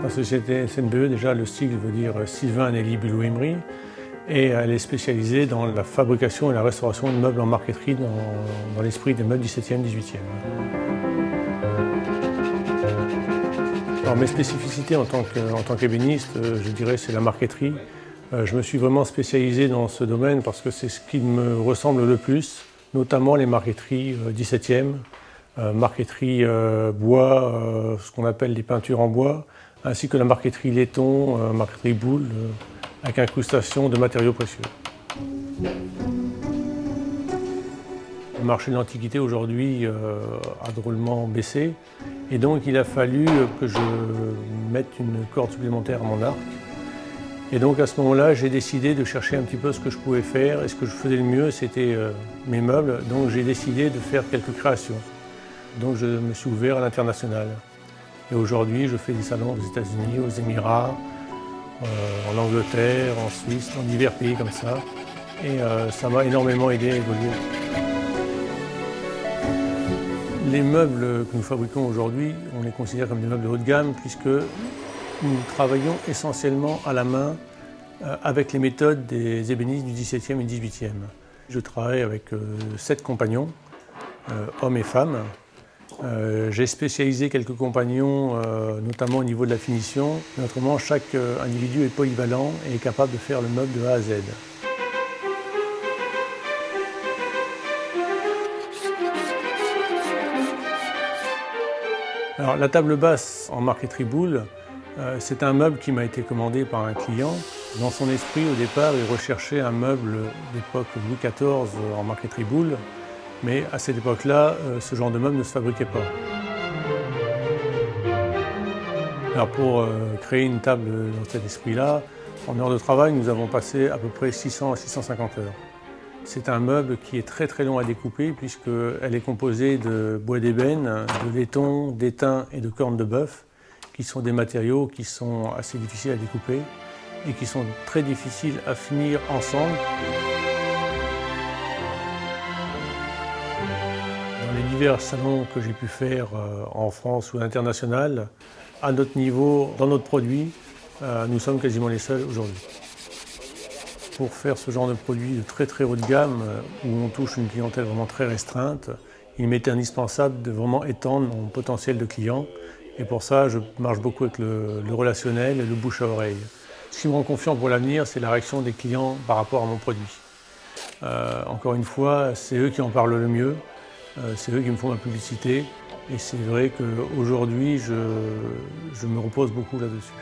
La société SNBE, déjà, le style veut dire Sylvain Nelly Bulot Emery, et elle est spécialisée dans la fabrication et la restauration de meubles en marqueterie dans l'esprit des meubles 17e, 18e. Alors, mes spécificités en tant qu'ébéniste, je dirais, c'est la marqueterie. Je me suis vraiment spécialisé dans ce domaine parce que c'est ce qui me ressemble le plus, notamment les marqueteries 17e, marqueterie bois, ce qu'on appelle les peintures en bois, ainsi que la marqueterie laiton, marqueterie boule, avec incrustation de matériaux précieux. Le marché de l'Antiquité aujourd'hui a drôlement baissé, et donc il a fallu que je mette une corde supplémentaire à mon arc. Et donc à ce moment-là, j'ai décidé de chercher un petit peu ce que je pouvais faire, et ce que je faisais le mieux, c'était mes meubles. Donc j'ai décidé de faire quelques créations. Donc je me suis ouvert à l'international. Et aujourd'hui, je fais des salons aux États-Unis, aux Émirats, en Angleterre, en Suisse, dans divers pays comme ça. Et ça m'a énormément aidé à évoluer. Les meubles que nous fabriquons aujourd'hui, on les considère comme des meubles de haut de gamme puisque nous travaillons essentiellement à la main avec les méthodes des ébénistes du XVIIe et XVIIIe. Je travaille avec 7 compagnons, hommes et femmes. J'ai spécialisé quelques compagnons, notamment au niveau de la finition. Mais autrement, chaque individu est polyvalent et est capable de faire le meuble de A à Z. Alors, la table basse en marqueterie boule, c'est un meuble qui m'a été commandé par un client. Dans son esprit, au départ, il recherchait un meuble d'époque Louis XIV en marqueterie boule. Mais à cette époque-là, ce genre de meuble ne se fabriquait pas. Alors pour créer une table dans cet esprit-là, en heures de travail, nous avons passé à peu près 600 à 650 heures. C'est un meuble qui est très long à découper puisqu'elle est composée de bois d'ébène, de laiton, d'étain et de corne de bœuf, qui sont des matériaux qui sont assez difficiles à découper et qui sont très difficiles à finir ensemble. Dans les divers salons que j'ai pu faire en France ou à l'international, à notre niveau, dans notre produit, nous sommes quasiment les seuls aujourd'hui. Pour faire ce genre de produit de très haut de gamme, où on touche une clientèle vraiment très restreinte, il m'était indispensable de vraiment étendre mon potentiel de clients. Et pour ça, je marche beaucoup avec le relationnel et le bouche à oreille. Ce qui me rend confiant pour l'avenir, c'est la réaction des clients par rapport à mon produit. Encore une fois, c'est eux qui en parlent le mieux. C'est eux qui me font ma publicité et c'est vrai qu'aujourd'hui, je me repose beaucoup là-dessus.